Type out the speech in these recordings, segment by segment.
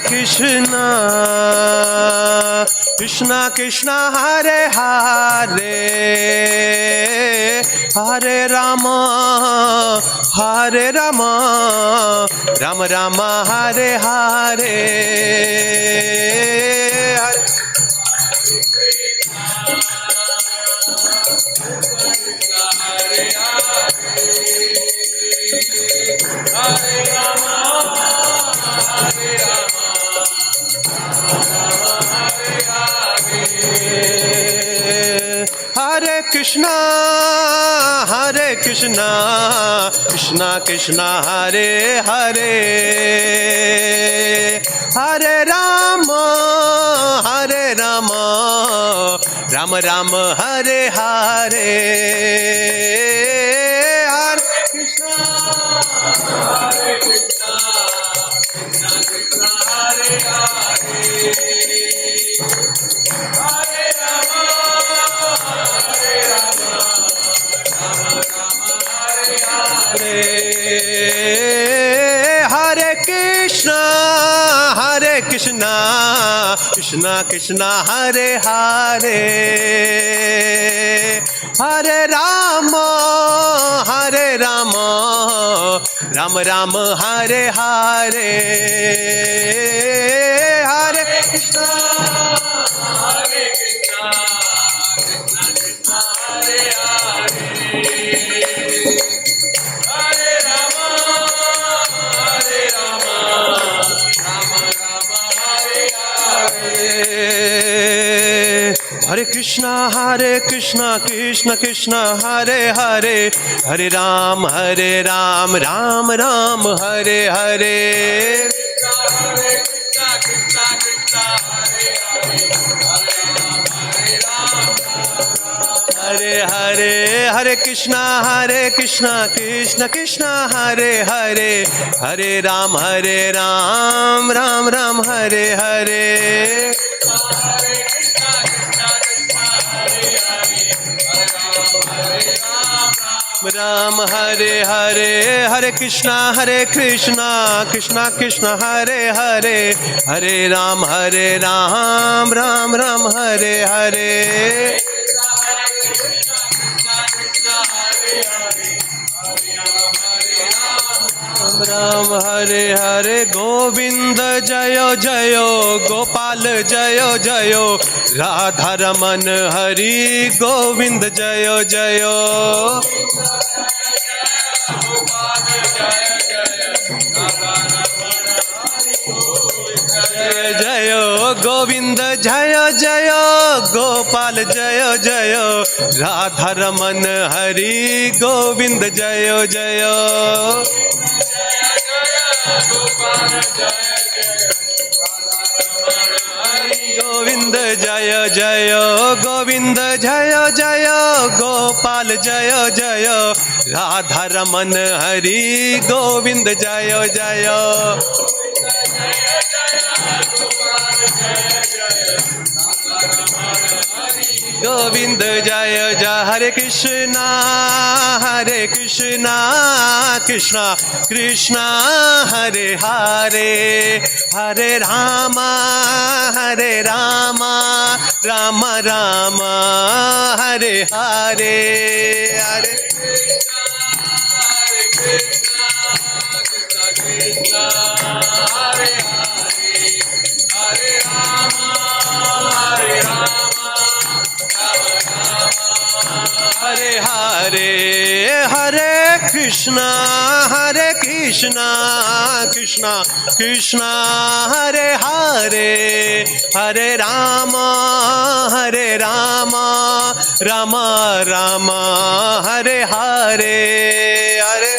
Krishna, Krishna Krishna Hare Hare, Hare Rama, Hare Rama, Rama Rama Hare Hare, Hare Hare Krishna, Hare Krishna, Krishna Krishna Hare Hare, Hare Rama, Hare Rama, Rama Rama Hare Hare, Hare Krishna, Hare Krishna, Krishna Krishna Hare Hare, Hare Rama, Hare Rama, Rama Rama Hare Hare, Hare Krishna, Hare Krishna, Krishna Krishna Hare Hare, Hare Rama, Hare Rama, Rama Rama Hare Hare, Hare Krishna, Hare Krishna, Krishna Krishna Hare Hare, Hare Rama, Hare Rama, Rama Rama Hare Hare, Hare Krishna, Krishna Krishna Hare Hare, Hare Ram, Ram Ram Hare Hare, Hare Krishna, Krishna Krishna Hare Hare, Hare Hare, Hare Krishna, Krishna Krishna Hare Hare, Hare Ram, Ram Ram Hare Hare, Ram Hare Hare, Hare Krishna, Krishna Krishna Hare Hare, Hare Ram, Ram Ram Hare Hare, Ram Hare Hare, Govinda Jayo Jayo, Gopal Jayo Jayo, Radha Raman Hari, Govinda Jayo Jayo, Jayo Govinda Jayo Jayo, Gopal Jayo Jayo, Radha Raman Hari, Govinda Jayo Jayo, Govinda Jayo Jayo, Govinda Jayo Jayo, Gopal Jayo Jayo, Radha Raman Hari, Govinda Jayo Jayo, Govinda Jaya Jaya, Hare Krishna, Krishna Krishna Hare Hare, Hare Rama, Rama Rama Hare Hare, Hare Krishna, Krishna Hare Hare, Hare Rama, Hare Hare, Hare Krishna, Krishna Krishna Hare Hare, Hare Rama, Rama Rama Hare Hare, Hare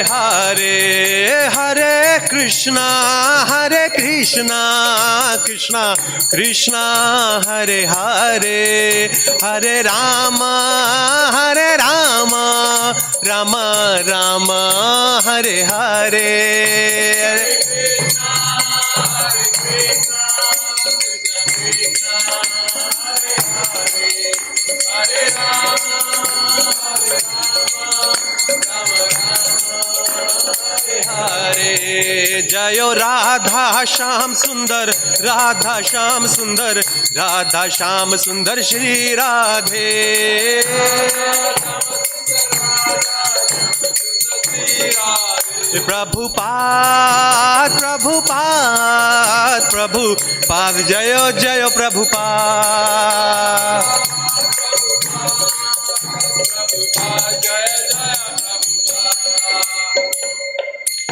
Hare Hare, Hare Krishna, Krishna Hare Hare, Hare Rama, Rama Rama Hare Hare, Hare Krishna, Radha Shyam सुंदर, राधा श्याम सुंदर, राधा श्याम सुंदर श्री राधे। प्रभुपाद प्रभुपाद प्रभुपाद, जय जय प्रभुपाद।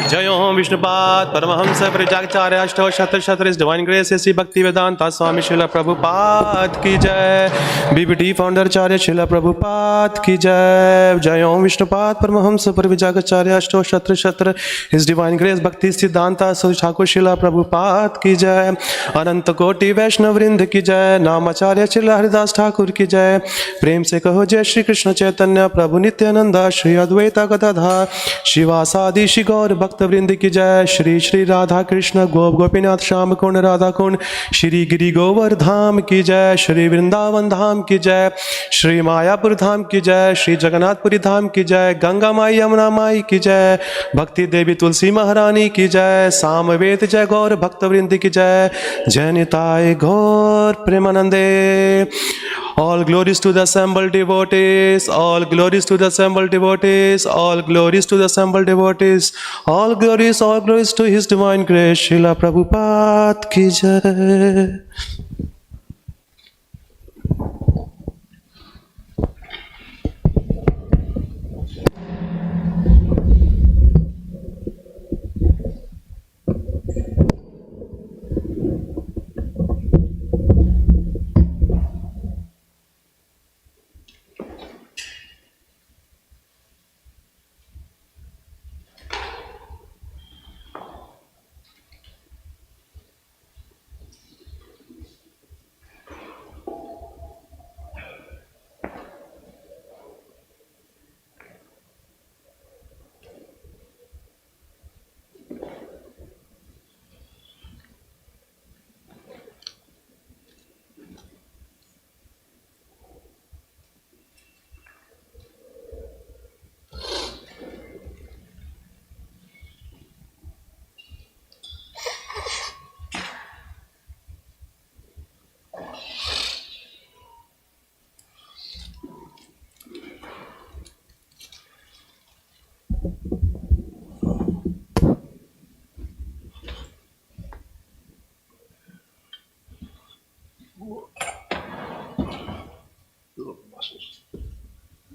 जय ओम विष्णुपाद परमहंस परिचार्य अष्टो शत्र शत्र डिवाइन ग्रेस श्री भक्ति वेदांता स्वामी शिला प्रभुपाद की जय। बीबीटी फाउंडर आचार्य शिला प्रभुपाद की जय। जय ओम विष्णुपाद परमहंस परिचार्य अष्टो शत्र शत्र his divine grace Bhakti Siddhanta Thakur शिला प्रभुपाद की जय। अनंत कोटि वैष्णव वृंद की जय। नामाचार्य शिला हरिदास ठाकुर की जय। प्रेम से कहो जय श्री कृष्ण चैतन्य प्रभु नित्यानंद श्री अद्वैता गदाधर शिवासादि श्री गौर भक्त वृंद की जय। श्री श्री राधा कृष्ण गोप गोपीनाथ श्याम कुंड राधा कुंड श्री गिरि गोवर धाम की जय। श्री वृंदावन धाम की जय। श्री मायापुर धाम की जय। श्री जगन्नाथपुरी धाम की जय। गंगा माई यमुना माई की जय। भक्ति देवी तुलसी महारानी की जय। सामवेद जय गौर भक्त वृंद की जय। जय निताय गौर प्रेमानंदे। All glories to the assembled devotees, all glories to the assembled devotees, all glories to the assembled devotees, all glories to His divine grace. Srila Prabhupada ki jai.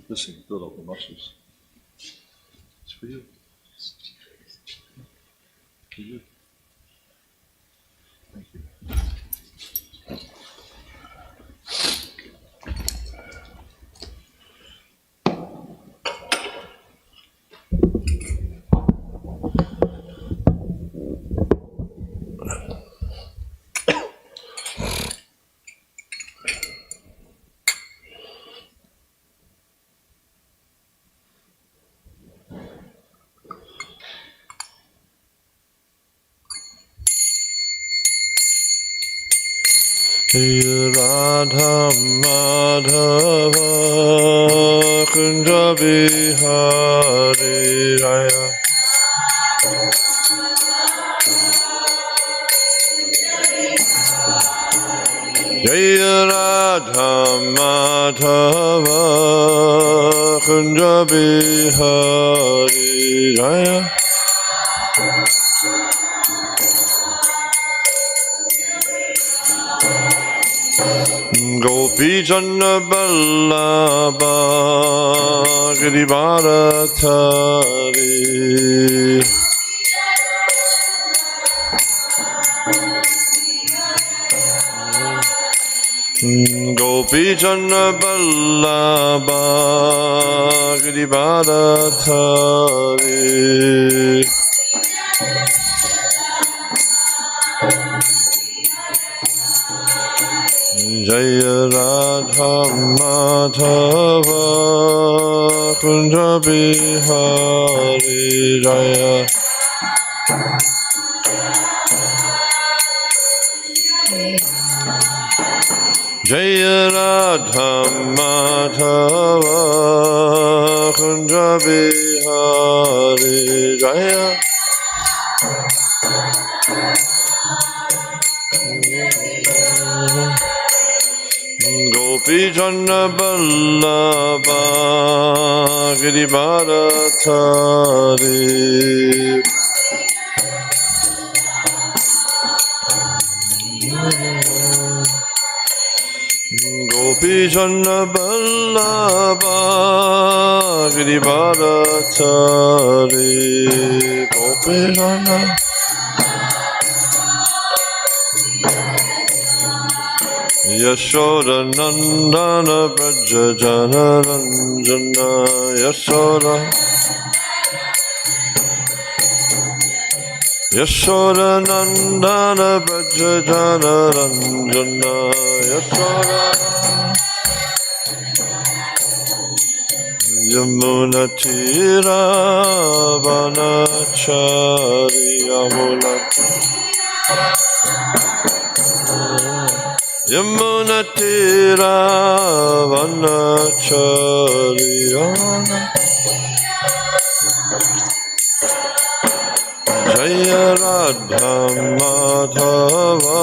Listen, build up the muscles. It's for you. For you. Thank you. Radha Madhava Kunja Bihari Raya Jaya Radha Madhava Kunja Bihari Raya Gopi Janna Ballabha Girivarathari Gopi Janna Ballabha Girivarathari Jaya Radha Madhava Kunja Bihari Jaya Jaya Radha Madhava Kunja Bihari Jaya Gopi Janna Vallabha Girivarathari Gopi Janna Vallabha Girivarathari Gopi Janna Yashoda Nandana Braja Jana Ranjana Yashoda Yashoda Nandana Braja Jana Ranjana Yashoda Yamuna Tira Vanachari Yamuna Yamuna Tira Vanachari Jaya Radha Madhava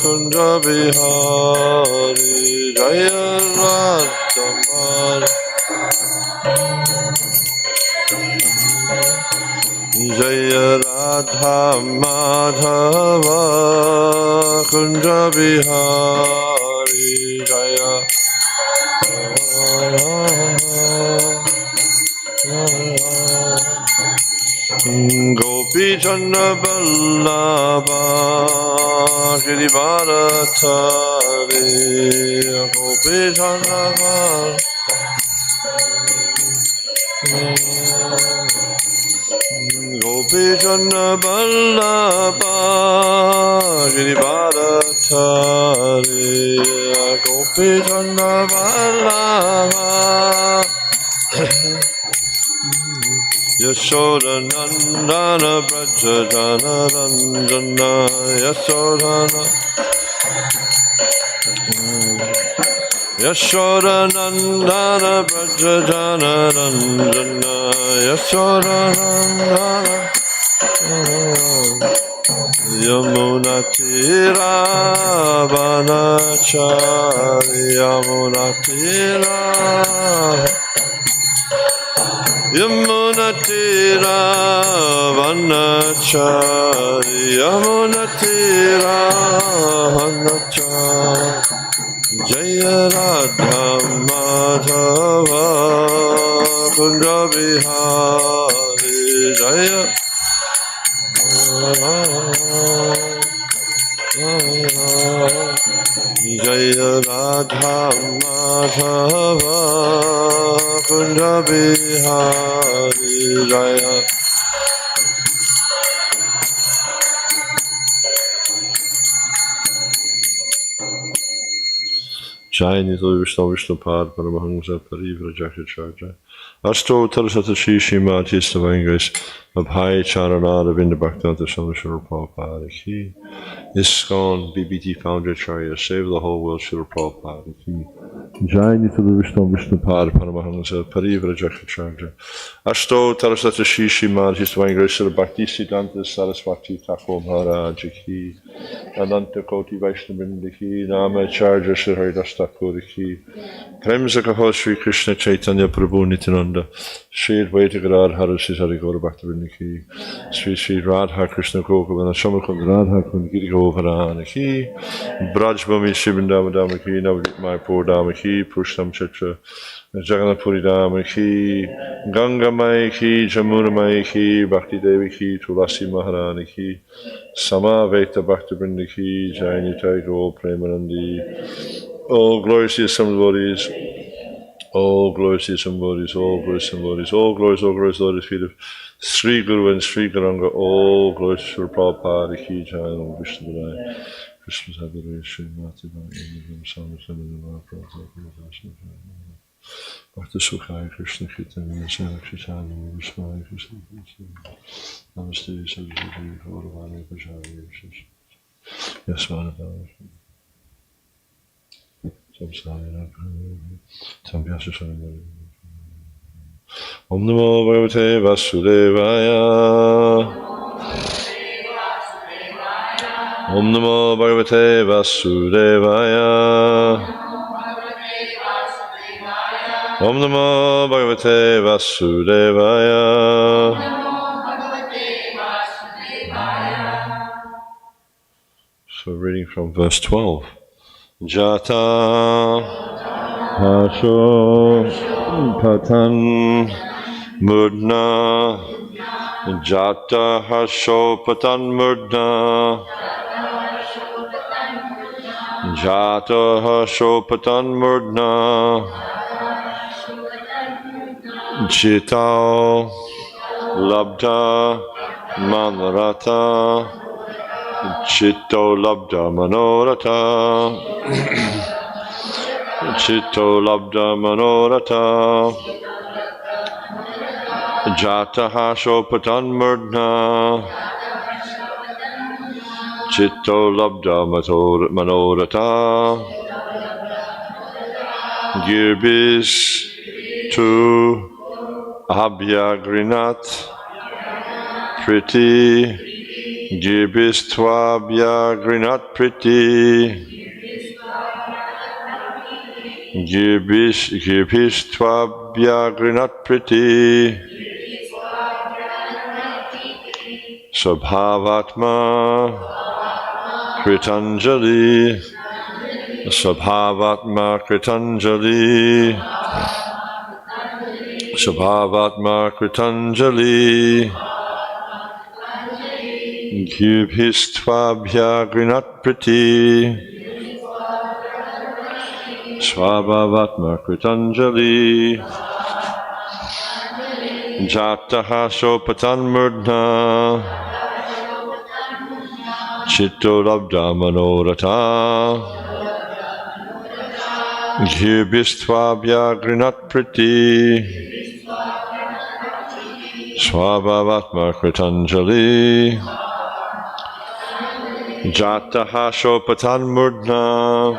Kunda Bihari Jaya Radha Madhava Jaya Radha Madhava Kunda Bihari Jaya Gopi Janna Vallabha Girivarathari Gopi Janna Gopi Janna Vallabha Girivarathari Gopi Janna Vallabha Yashoda Nandana Braja Jana Ranjana Yashodana Yashoda Nandana Braja Jana Ranjana Yashoda Nandana Yamuna Tira Vanachari Yamuna Tira Yamuna Tira Vanachari Yamuna Tira Vanachari Jaya Radha Madhava Kunda Bihari Jaya Jaya Radha Madhava Kunda Bihari Jaya Jai Nitya Vishnu Vishnupad Paramahamsa Parivrajacharya Ashto Tarasata Shri Srimati Stavangres Abhai Charanada Vinda Bhaktivinoda Swami Srila Prabhupada Ki ISKCON BBT Founder Acharya Save the whole world Srila Prabhupada Ki Jai Nitya Vishnu Vishnupad Paramahamsa Parivrajacharya Ashto Tarasata Shri Srimati Stavangres Srila Bhakti Siddhanta Saraswati Thakur Maharaj Ki Ananta Koti Vaishnavrinda Ki Namacharya Shri Haridas Thakur Ki Prem Sakaho Shri Krishna Chaitanya Prabhu Nityananda Shri Advaita Gadadhara Shri Hari Gaura Bhaktivinoda Ki Shri Radha Krishna Gokavana Shamakund Radha Kund Giri Govardhana Ki Braj Bhumi Shri Vrindava Dhamma Ki Navadvip Mayapur Dhamma Ki Purusham Chitra Jagannath Puri Dhamma Ki Ganga Mai Ki Jamuna Mai Ki Bhakti Devi Ki Tulasi Maharani Ki Samaveta Bhaktivinoda Ki Jai Nitai Gaur Premanandi. All glories to the devotees. All glories to the devotees. All glories to the devotees. All glories to the feet of Sri Guru and Sri Garanga. All glories to Prabhupada Ki Jai Om Vishnu Devaya. Krishna Sadhara Sri Mati Syamasundar Bhakti Sukhaya Krishna Chaitanya Chaitanya Vishwaya Krishna Namaste Saraswati Gauravani Pajari Yasvana Om Namo Bhagavate Vasudevaya Om Namo Bhagavate Vasudevaya Om Namo Bhagavate Vasudevaya. So reading from verse 12. Jata Hasho Patan Mudna Jata Hasho Patan Mudna Jata Hasho Patan Mudna Jitao Labda Manarata Chitto Labda Manorata Chitto Labda Manorata Jataha Shopatan Murdna Chitto Labda Manorata Girbis Tu Abhyagrinat Priti Girbis Twabhyagrinat Priti Girbis Twabhyagrinat Priti Subhavatma Kritanjali Subhavatma Kritanjali Subhavatma Kritanjali Gyubhistvabhyagrinat Priti Swabhavatma Kritanjali Jataha Shopatan Murdna Chitto Labda Manorata Gyubhistvabhyagrinat Priti Swabhavatma Kritanjali Jataha Shopatan Murdna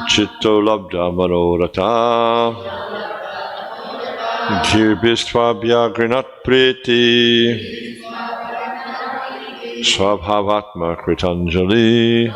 Chitto Labda Manorata Gyubhistvabhyagrinat Priti Swabhavatma Kritanjali.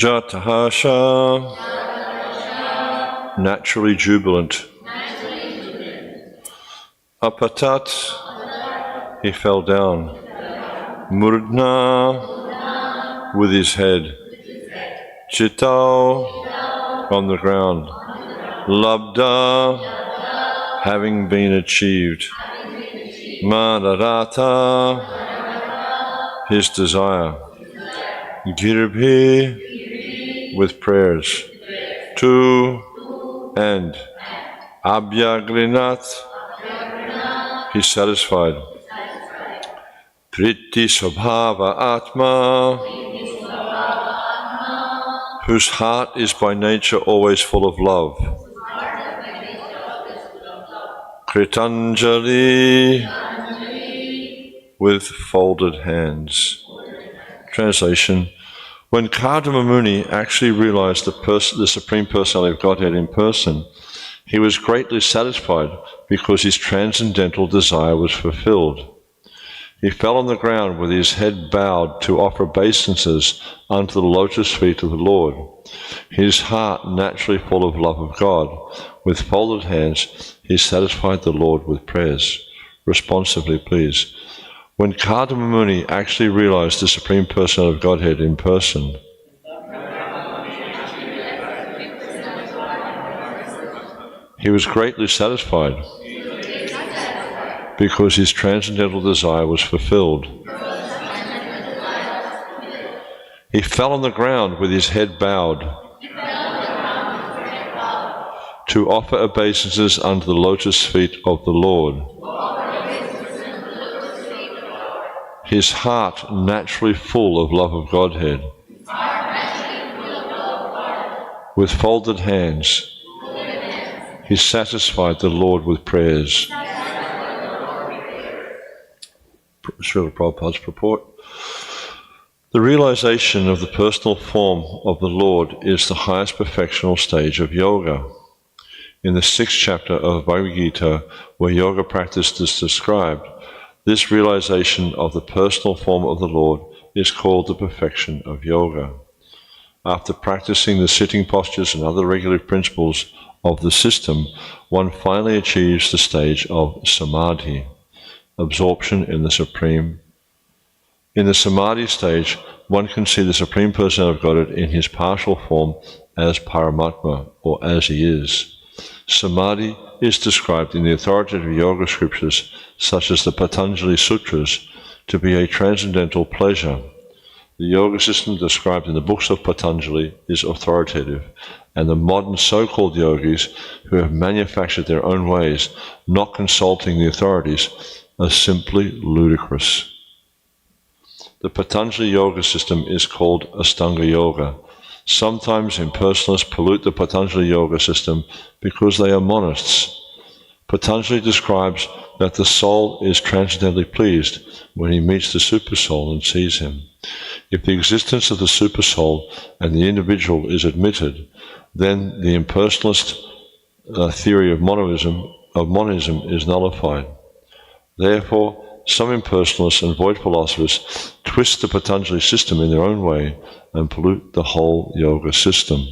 Jatahasha, naturally jubilant. Apatat, he fell down. Murdna, with his head. Chitao, on the ground. Labda, having been achieved. Madarata, his desire. Girbhi, with prayers. Tu, and. Abhyagrinat, he's satisfied. Priti Swabhava Atma, whose heart is by nature always full of love. Kritanjali, with folded hands. Translation: when Kardama Muni actually realized the Supreme Personality of Godhead in person, he was greatly satisfied because his transcendental desire was fulfilled. He fell on the ground with his head bowed to offer obeisances unto the lotus feet of the Lord. His heart naturally full of love of God, with folded hands, he satisfied the Lord with prayers. Responsively, please. When Kardama Muni actually realized the Supreme Personality of Godhead in person, he was greatly satisfied because his transcendental desire was fulfilled. He fell on the ground with his head bowed to offer obeisances unto the lotus feet of the Lord. His heart naturally full of love of Godhead, with folded hands, he satisfied the Lord with prayers. Srila Prabhupada's purport. The realization of the personal form of the Lord is the highest perfectional stage of yoga. In the 6th chapter of Bhagavad Gita, where yoga practice is described, this realization of the personal form of the Lord is called the perfection of yoga. After practicing the sitting postures and other regulative principles of the system, one finally achieves the stage of samadhi, absorption in the Supreme. In the samadhi stage, one can see the Supreme Personality of Godhead in his partial form as Paramatma, or as he is. Samadhi is described in the authoritative yoga scriptures, such as the Patanjali Sutras, to be a transcendental pleasure. The yoga system described in the books of Patanjali is authoritative, and the modern so-called yogis who have manufactured their own ways, not consulting the authorities, are simply ludicrous. The Patanjali yoga system is called Astanga Yoga. Sometimes impersonalists pollute the Patanjali yoga system because they are monists. Patanjali describes that the soul is transcendently pleased when he meets the Supersoul and sees him. If the existence of the Supersoul and the individual is admitted, then the impersonalist theory of monism is nullified. Therefore, some impersonalists and void philosophers twist the Patanjali system in their own way and pollute the whole yoga system.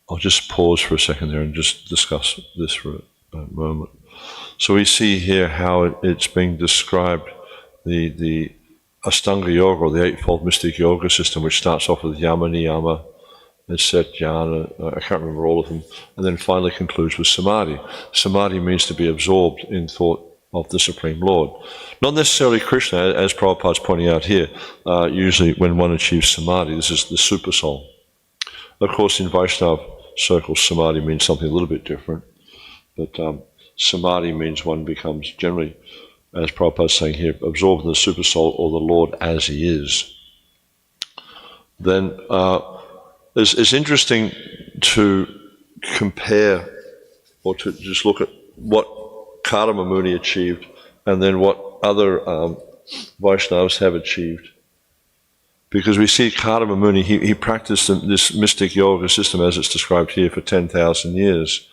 I'll just pause for a second there and just discuss this for a moment. So we see here how it's being described, the Astanga Yoga, or the Eightfold Mystic Yoga system, which starts off with Yama, Niyama, and Set, Jhana, I can't remember all of them, and then finally concludes with Samadhi. Samadhi means to be absorbed in thought of the Supreme Lord. Not necessarily Krishna, as Prabhupada's pointing out here. Usually when one achieves Samadhi, this is the Super Soul. Of course, in Vaishnava circles, Samadhi means something a little bit different, but Samadhi means one becomes generally, as Prabhupada's saying here, absorbed in the Super Soul or the Lord as he is. Then it's interesting to compare, or to just look at what Kardama Muni achieved and then what other Vaishnavas have achieved. Because we see Kardama Muni, he practiced this mystic yoga system as it's described here for 10,000 years.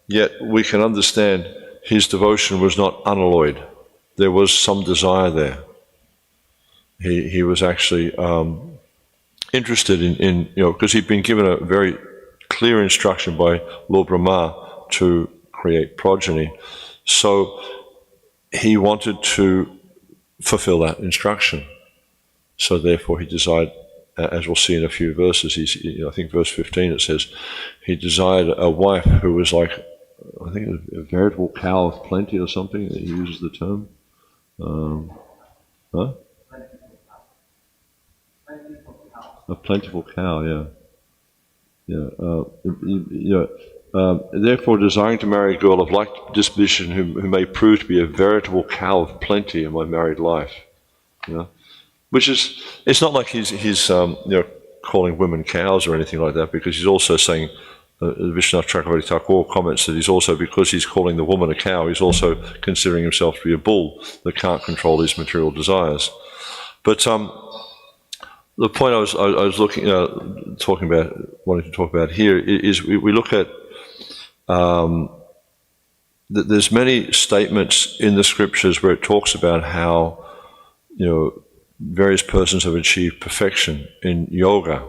Yet we can understand his devotion was not unalloyed. There was some desire there. He was actually interested in because he'd been given a very clear instruction by Lord Brahma to create progeny. So he wanted to fulfill that instruction. So therefore he desired, as we'll see in a few verses, I think verse 15 it says, he desired a wife who was like, I think a veritable cow of plenty or something, he uses the term. A plentiful cow, yeah. Therefore desiring to marry a girl of like disposition who may prove to be a veritable cow of plenty in my married life. Which is, it's not like he's calling women cows or anything like that, because he's also saying, Vishwanath Chakravarti Thakur comments that because he's calling the woman a cow, he's also considering himself to be a bull that can't control his material desires. But the point I was wanting to talk about here is we look at there's many statements in the scriptures where it talks about how various persons have achieved perfection in yoga,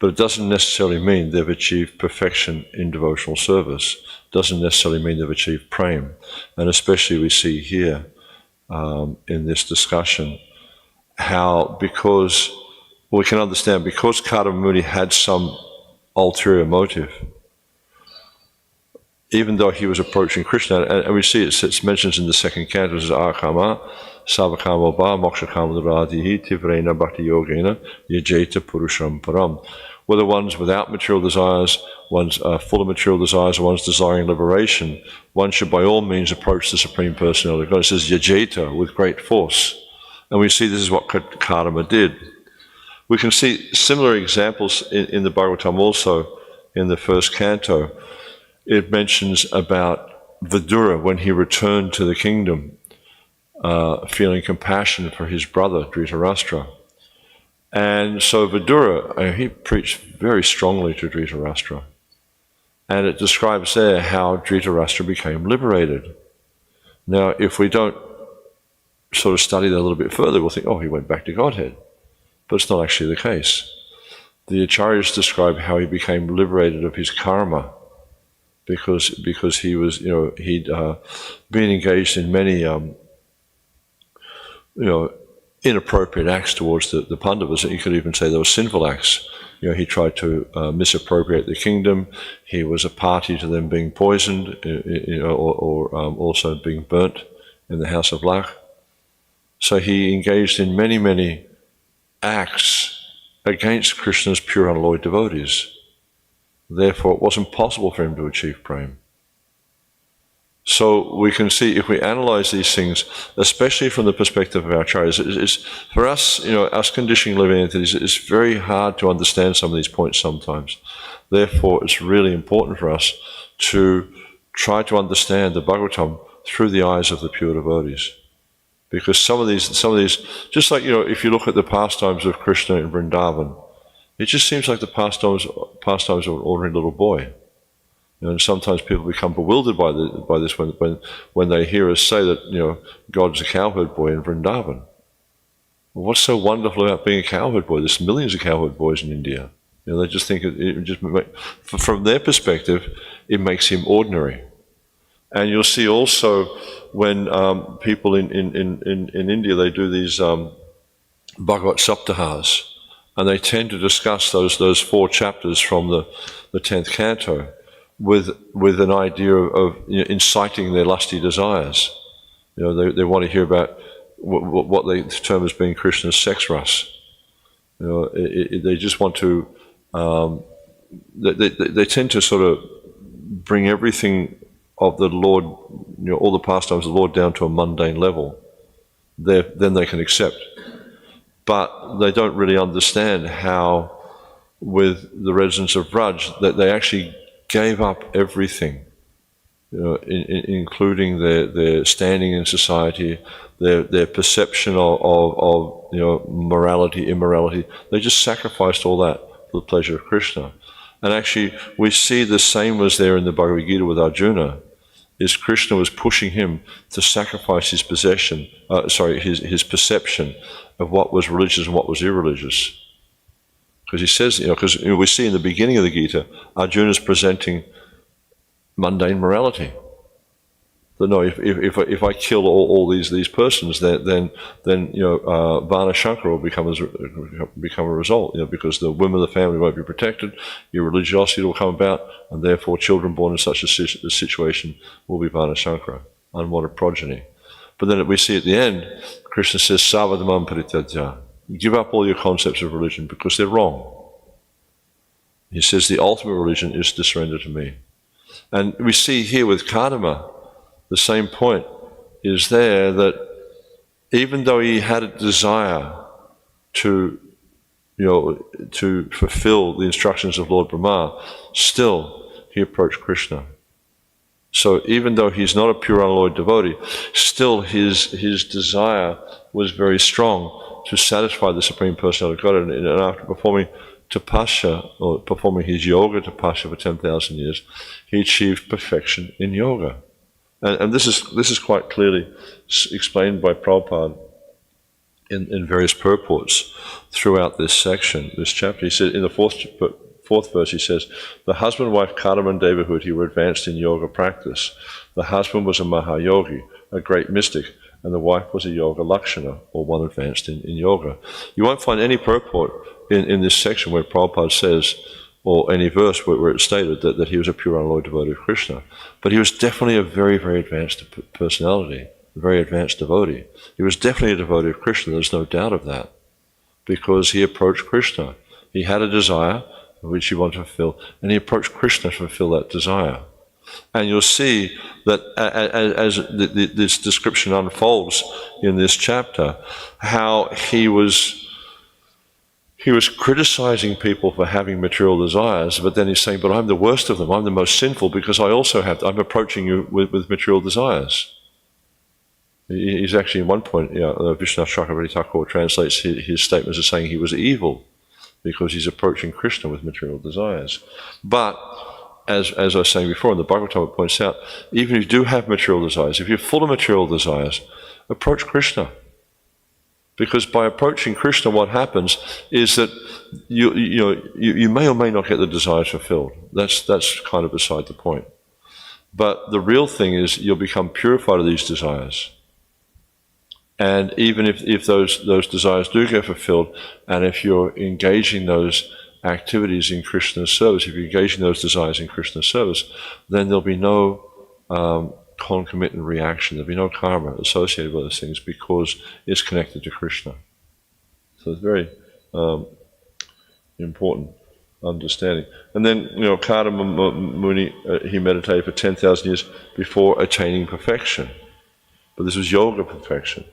but it doesn't necessarily mean they've achieved perfection in devotional service. It doesn't necessarily mean they've achieved prema. And especially we see here in this discussion how, because we can understand, because Kadamba Muni had some ulterior motive, even though he was approaching Krishna, and we see it mentions in the second canto, it says, Akama, Savakama Ba, Mokshakama Radihi, Tivrena Bhakti Yogena, Yajeta Purusham Param. Whether one's without material desires, one's full of material desires, or one's desiring liberation, one should by all means approach the Supreme Personality of God. It says Yajeta, with great force. And we see this is what Kadamba did. We can see similar examples in the Bhagavatam also, in the first canto. It mentions about Vidura when he returned to the kingdom, feeling compassion for his brother, Dhritarashtra. And so Vidura, he preached very strongly to Dhritarashtra. And it describes there how Dhritarashtra became liberated. Now, if we don't sort of study that a little bit further, we'll think, oh, he went back to Godhead. But it's not actually the case. The Acharyas describe how he became liberated of his karma, because he was, he'd been engaged in many, inappropriate acts towards the Pandavas. You could even say they were sinful acts. He tried to misappropriate the kingdom. He was a party to them being poisoned, or also being burnt in the house of Lakh. So he engaged in many, many acts against Krishna's pure unalloyed devotees. Therefore, it wasn't possible for him to achieve prema. So we can see, if we analyze these things, especially from the perspective of our acharyas, it's for us, us conditioning living entities, it's very hard to understand some of these points sometimes. Therefore, it's really important for us to try to understand the Bhagavatam through the eyes of the pure devotees. Because some of these, just like, if you look at the pastimes of Krishna in Vrindavan, it just seems like the pastimes of an ordinary little boy. And sometimes people become bewildered by this when they hear us say that, God's a cowherd boy in Vrindavan. Well, what's so wonderful about being a cowherd boy? There's millions of cowherd boys in India. They just think from their perspective, it makes him ordinary. And you'll see also when people in India, they do these Bhagavat Saptahas, and they tend to discuss those 4 chapters from the 10th canto with an idea of inciting their lusty desires. They want to hear about what they term as being Krishna's sex rus. They just want to. They tend to sort of bring everything of the Lord, all the pastimes of the Lord down to a mundane level. Then they can accept. But they don't really understand how, with the residents of Vraj, that they actually gave up everything, including their standing in society, their perception of morality, immorality. They just sacrificed all that for the pleasure of Krishna. And actually, we see the same was there in the Bhagavad Gita with Arjuna. Is Krishna was pushing him to sacrifice his possession, his perception of what was religious and what was irreligious. Because he says, because we see in the beginning of the Gita, Arjuna's presenting mundane morality. That no, if I kill all these persons, then Varna Shankara will become a result. Because the women of the family won't be protected, your religiosity will come about, and therefore children born in such a situation will be Varna Shankara, unwanted progeny. But then we see at the end, Krishna says, Savadamam Parityaja. Give up all your concepts of religion because they're wrong. He says the ultimate religion is to surrender to me. And we see here with Kadama, the same point is there, that even though he had a desire to fulfill the instructions of Lord Brahma, still he approached Krishna. So even though he's not a pure unalloyed devotee, still his desire was very strong to satisfy the Supreme Personality of Godhead. And after performing tapasya, or performing his yoga tapasya for 10,000 years, he achieved perfection in yoga. And this is quite clearly explained by Prabhupada in various purports throughout this section, this chapter. He said in the fourth verse, he says, the husband and wife Kadama and Devahuti were advanced in yoga practice. The husband was a Mahayogi, a great mystic, and the wife was a Yoga Lakshana, or one advanced in yoga. You won't find any purport in this section where Prabhupada says, or any verse where it's stated that he was a pure unalloyed devotee of Krishna. But he was definitely a very, very advanced personality, a very advanced devotee. He was definitely a devotee of Krishna, there's no doubt of that, because he approached Krishna. He had a desire which he wanted to fulfill, and he approached Krishna to fulfill that desire. And you'll see that as this description unfolds in this chapter, how he was criticizing people for having material desires, but then he's saying, but I'm the worst of them, I'm the most sinful, because I'm approaching you with material desires. He's actually, in one point, Vishnu Chakravarti Thakur translates his statements as saying he was evil, because he's approaching Krishna with material desires. But, as I was saying before, and the Bhagavatam points out, even if you do have material desires, if you're full of material desires, approach Krishna. Because by approaching Krishna, what happens is that you may or may not get the desires fulfilled. That's kind of beside the point. But the real thing is you'll become purified of these desires. And even if those desires do get fulfilled, and if you're engaging those activities in Krishna's service, if you're engaging those desires in Krishna's service, then there'll be no concomitant reaction, there'll be no karma associated with those things, because it's connected to Krishna. So it's very important understanding. And then, Kadama Muni, he meditated for 10,000 years before attaining perfection. But this was yoga perfection.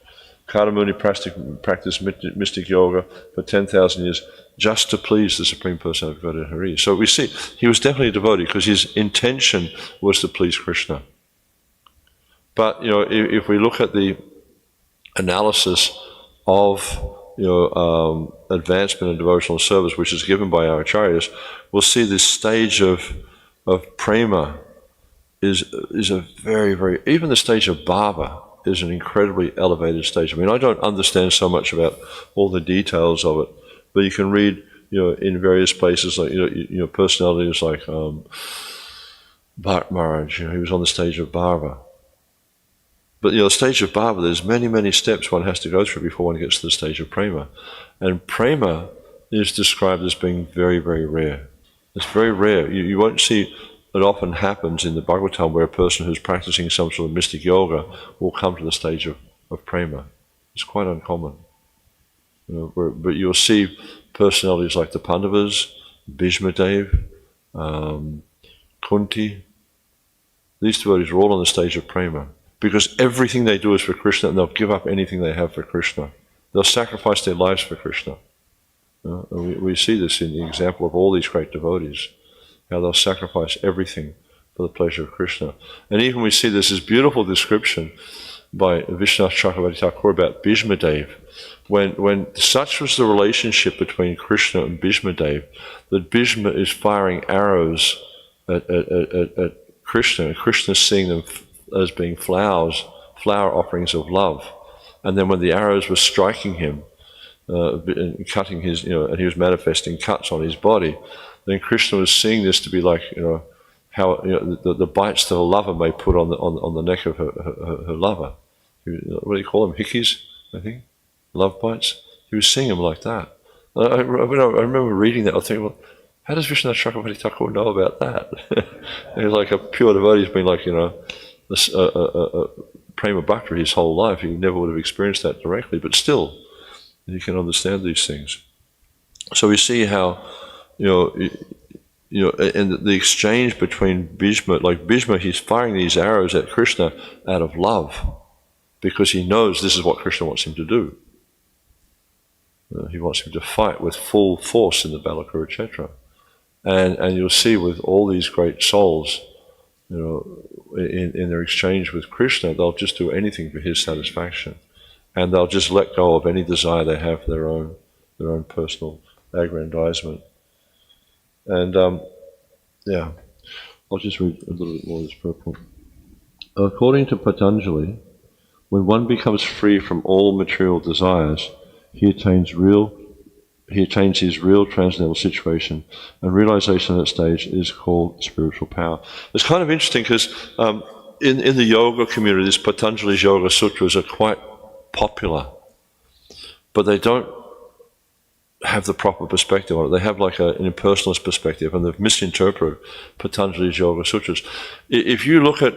Kadama Muni practiced mystic yoga for 10,000 years just to please the Supreme Personality of Godhead Hari. So we see he was definitely a devotee because his intention was to please Krishna. But if we look at the analysis of advancement in devotional service, which is given by our acharyas, we'll see this stage of prema is a very, very, even the stage of bhava is an incredibly elevated stage. I mean, I don't understand so much about all the details of it, but you can read, in various places, like personalities like Bharat Maharaj. He was on the stage of bhava. But the stage of bhava, there's many, many steps one has to go through before one gets to the stage of prema. And prema is described as being very, very rare. It's very rare. You won't see it often happens in the Bhagavatam where a person who's practicing some sort of mystic yoga will come to the stage of prema. It's quite uncommon. But you'll see personalities like the Pandavas, Bhishma Dev, Kunti. These devotees are all on the stage of prema, because everything they do is for Krishna, and they'll give up anything they have for Krishna. They'll sacrifice their lives for Krishna. We see this in the example of all these great devotees, how they'll sacrifice everything for the pleasure of Krishna. And even we see this beautiful description by Vishnu Chakravarti Thakur about Bhishma Dev. When such was the relationship between Krishna and Bhishma Dev, that Bhishma is firing arrows at Krishna, and Krishna is seeing them as being flower offerings of love. And then when the arrows were striking him, and cutting his, and he was manifesting cuts on his body, then Krishna was seeing this to be like, how the bites that a lover may put on the neck of her lover. What do you call them? Hickeys, I think? Love bites? He was seeing them like that. I remember reading that, I think, well, how does Vishwanath Chakravarti Thakur know about that? He's like a pure devotee, he's been like, a prema bhakta his whole life. He never would have experienced that directly, but still, you can understand these things. So we see how, and the exchange between Bhishma, like Bhishma, he's firing these arrows at Krishna out of love, because he knows this is what Krishna wants him to do. He wants him to fight with full force in the Battle of Kurukshetra. And you'll see with all these great souls, in their exchange with Krishna, they'll just do anything for his satisfaction. And they'll just let go of any desire they have for their own personal aggrandizement. And I'll just read a little bit more of this purport. According to Patanjali, when one becomes free from all material desires, he attains his real transcendental situation, and realization at that stage is called spiritual power. It's kind of interesting because in the yoga community, these Patanjali's Yoga Sutras are quite popular, but they don't have the proper perspective on it. They have like an impersonalist perspective, and they've misinterpreted Patanjali's Yoga Sutras. If you look at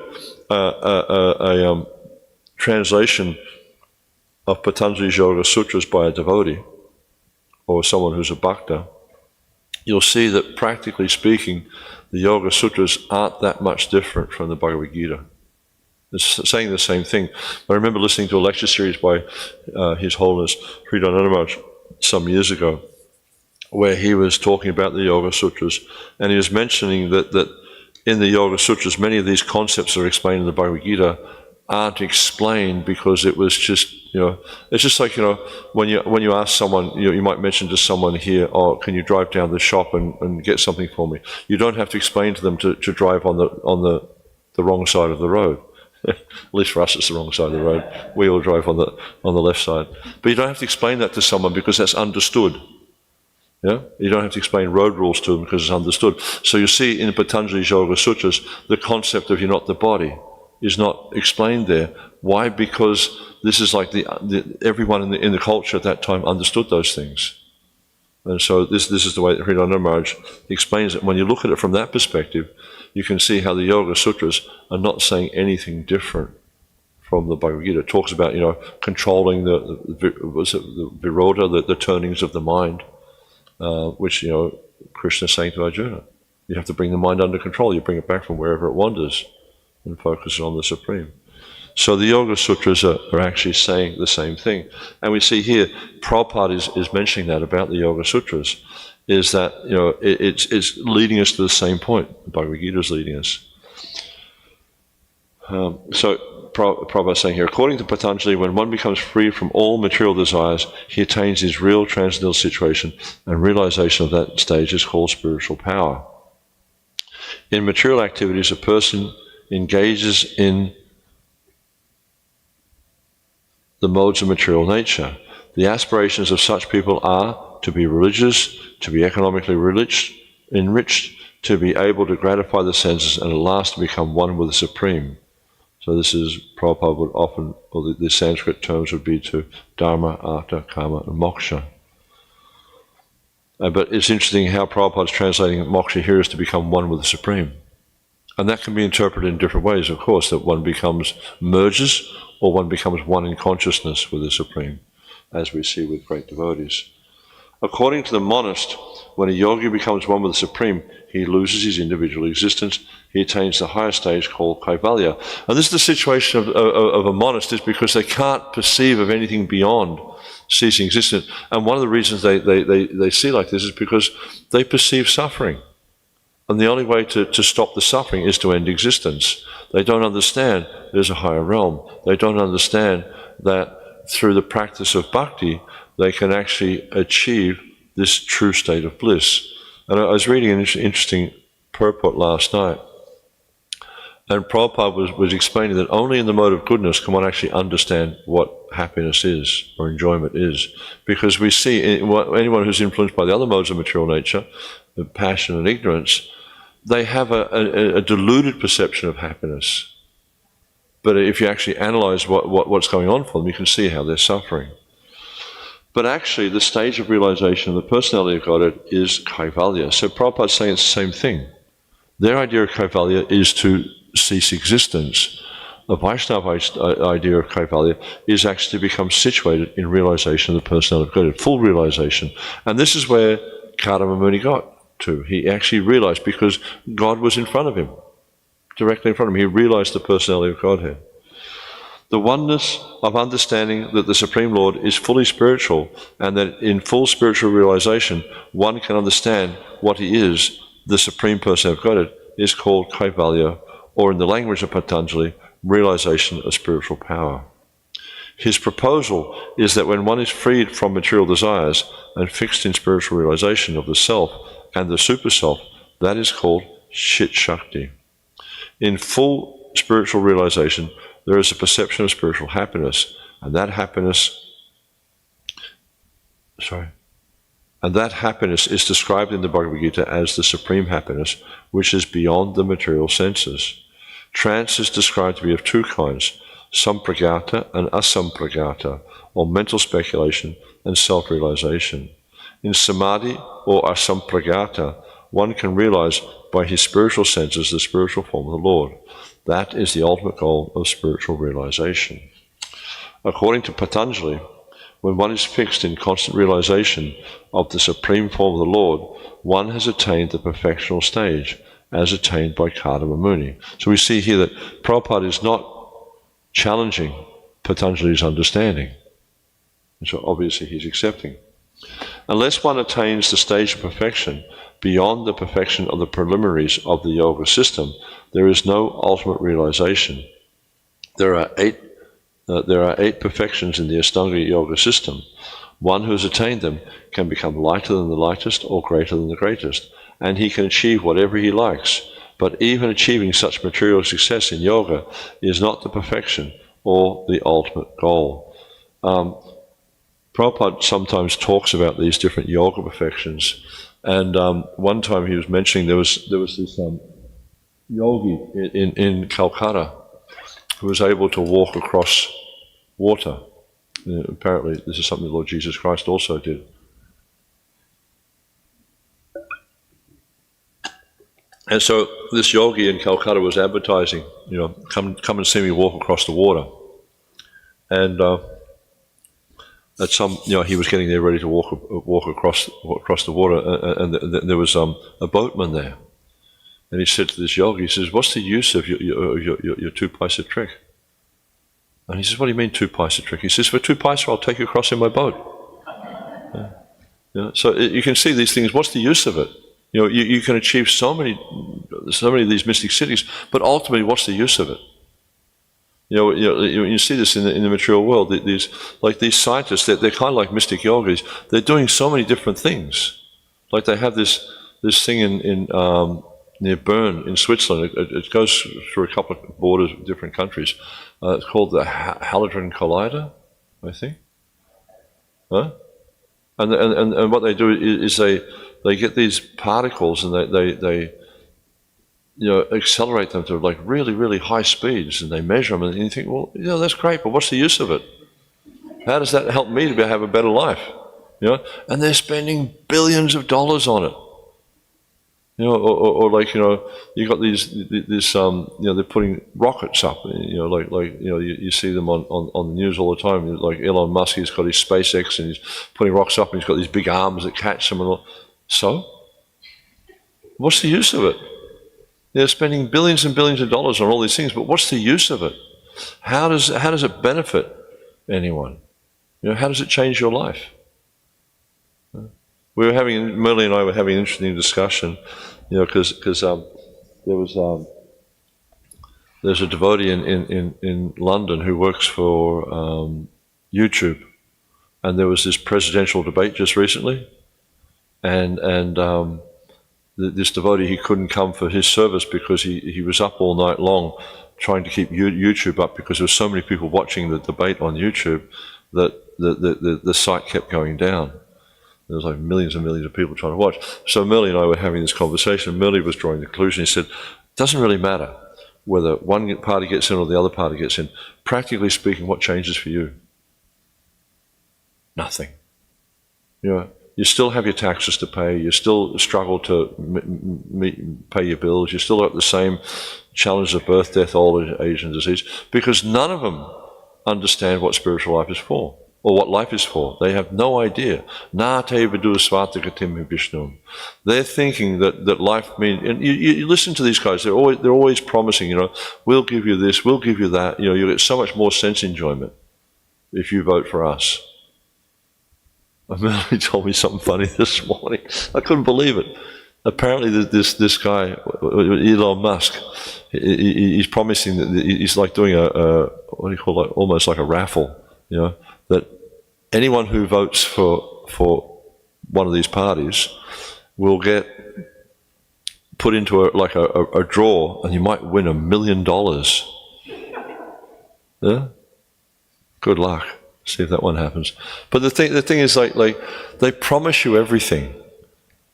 a translation of Patanjali's Yoga Sutras by a devotee, or someone who's a bhakta, you'll see that practically speaking, the Yoga Sutras aren't that much different from the Bhagavad Gita. It's saying the same thing. I remember listening to a lecture series by His Holiness Radha Maharaj some years ago, where he was talking about the Yoga Sutras, and he was mentioning that in the Yoga Sutras, many of these concepts that are explained in the Bhagavad Gita aren't explained because it was just, it's just like, when you ask someone, you might mention to someone here, oh, can you drive down the shop and get something for me? You don't have to explain to them to drive on the wrong side of the road. At least for us, it's the wrong side of the road. We all drive on the left side. But you don't have to explain that to someone because that's understood. Yeah? You don't have to explain road rules to them because it's understood. So you see in Patanjali's Yoga Sutras, the concept of you're not the body is not explained there. Why? Because this is like everyone in the culture at that time understood those things. And so this is the way that Radha Maharaj explains it. When you look at it from that perspective, you can see how the Yoga Sutras are not saying anything different from the Bhagavad Gita. It talks about, controlling the viroda, the turnings of the mind, which, Krishna is saying to Arjuna. You have to bring the mind under control. You bring it back from wherever it wanders and focus on the Supreme. So the Yoga Sutras are actually saying the same thing. And we see here, Prabhupada is mentioning that about the Yoga Sutras, is that, it's leading us to the same point. The Bhagavad Gita is leading us. So Prabhupada is saying here, according to Patanjali, when one becomes free from all material desires, he attains his real transcendental situation, and realization of that stage is called spiritual power. In material activities, a person engages in the modes of material nature. The aspirations of such people are to be religious, to be economically enriched, to be able to gratify the senses, and at last to become one with the Supreme. So this is, Prabhupada would often, or the Sanskrit terms would be to Dharma, Artha, Kama, and Moksha. But it's interesting how Prabhupada is translating Moksha here as to become one with the Supreme. And that can be interpreted in different ways, of course, that one merges, or one becomes one in consciousness with the Supreme, as we see with great devotees. According to the monist, when a yogi becomes one with the Supreme, he loses his individual existence. He attains the higher stage called Kaivalya. And this is the situation of a monist, is because they can't perceive of anything beyond ceasing existence. And one of the reasons they see like this is because they perceive suffering. And the only way to stop the suffering is to end existence. They don't understand there's a higher realm. They don't understand that through the practice of bhakti, they can actually achieve this true state of bliss. And I was reading an interesting purport last night, and Prabhupada was explaining that only in the mode of goodness can one actually understand what happiness is, or enjoyment is. Because we see anyone who's influenced by the other modes of material nature, the passion and ignorance, they have a deluded perception of happiness. But if you actually analyze what's going on for them, you can see how they're suffering. But actually, the stage of realization of the personality of Godhead is Kaivalya. So Prabhupada's saying it's the same thing. Their idea of Kaivalya is to cease existence. The Vaishnava idea of Kaivalya is actually to become situated in realization of the personality of Godhead, full realization. And this is where Kadama Muni got to. He actually realized, because God was in front of him, directly in front of him. He realized the personality of Godhead. The oneness of understanding that the Supreme Lord is fully spiritual, and that in full spiritual realization one can understand what he is, the Supreme Personality of Godhead, is called Kaivalya, or in the language of Patanjali, realization of spiritual power. His proposal is that when one is freed from material desires and fixed in spiritual realization of the self and the super self, that is called Chit Shakti. In full spiritual realization, there is a perception of spiritual happiness, and that happiness is described in the Bhagavad Gita as the supreme happiness, which is beyond the material senses. Trance is described to be of two kinds, sampragata and asampragata, or mental speculation and self-realization. In samadhi or asampragata, one can realize by his spiritual senses the spiritual form of the Lord. That is the ultimate goal of spiritual realization. According to Patanjali, when one is fixed in constant realization of the supreme form of the Lord, one has attained the perfectional stage, as attained by Kadama Muni. So we see here that Prabhupada is not challenging Patanjali's understanding. And so obviously he's accepting. Unless one attains the stage of perfection beyond the perfection of the preliminaries of the yoga system, there is no ultimate realization. There are eight perfections in the Ashtanga yoga system. One who has attained them can become lighter than the lightest or greater than the greatest, and he can achieve whatever he likes. But even achieving such material success in yoga is not the perfection or the ultimate goal. Prabhupada sometimes talks about these different yoga perfections, and one time he was mentioning there was this yogi in Calcutta who was able to walk across water. Apparently this is something the Lord Jesus Christ also did. And so this yogi in Calcutta was advertising, come and see me walk across the water. And he was getting there ready to walk across the water, and there was a boatman there. And he said to this yogi, he says, "What's the use of your 2 paisa trick?" And he says, "What do you mean 2 paisa trick?" He says, "For 2 paisa I'll take you across in my boat." So you can see these things. What's the use of it? You can achieve so many of these mystic cities, but ultimately, what's the use of it? You see this in the material world. These scientists, they're kind of like mystic yogis. They're doing so many different things. Like they have this thing in near Bern in Switzerland. It goes through a couple of borders of different countries. It's called the Hadron Collider, I think. Huh? And what they do is they get these particles and they accelerate them to like really, really high speeds, and they measure them, and you think, well, that's great, but what's the use of it? How does that help me to have a better life? And they're spending billions of dollars on it. You got these they're putting rockets up. You see them on the news all the time. Like Elon Musk, he's got his SpaceX and he's putting rocks up, and he's got these big arms that catch them and all. So, what's the use of it? They're spending billions and billions of dollars on all these things, but what's the use of it? How does it benefit anyone? How does it change your life? Merle and I were having an interesting discussion, because there's a devotee in London who works for YouTube, and there was this presidential debate just recently, and this devotee, he couldn't come for his service because he was up all night long trying to keep YouTube up, because there were so many people watching the debate on YouTube that the site kept going down. There was like millions and millions of people trying to watch. So Merle and I were having this conversation. Merle was drawing the conclusion. He said, it doesn't really matter whether one party gets in or the other party gets in. Practically speaking, what changes for you? Nothing. You know, you still have your taxes to pay. You still struggle to pay your bills. You still have the same challenges of birth, death, old age, and disease, because none of them understand what spiritual life is for, or what life is for. They have no idea. They're thinking that life means, and you listen to these guys, they're always promising, you know, we'll give you this, we'll give you that, you know, you'll get so much more sense enjoyment if you vote for us. Melanie told me something funny this morning. I couldn't believe it. Apparently this guy, Elon Musk, he's promising that he's like doing what do you call it, almost like a raffle, you know, that anyone who votes for one of these parties will get put into a draw, and you might win $1 million. Yeah? Good luck. See if that one happens. But the thing is, like they promise you everything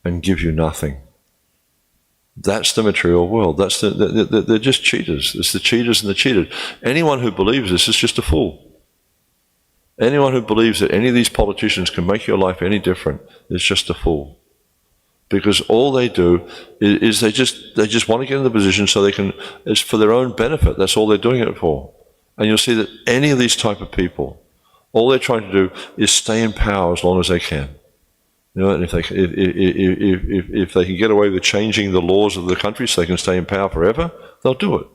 and give you nothing. That's the material world. That's they're just cheaters. It's the cheaters and the cheated. Anyone who believes this is just a fool. Anyone who believes that any of these politicians can make your life any different is just a fool. Because all they do is they just want to get in the position so they can, it's for their own benefit. That's all they're doing it for. And you'll see that any of these type of people, all they're trying to do is stay in power as long as they can. You know, and if they can get away with changing the laws of the country so they can stay in power forever, they'll do it.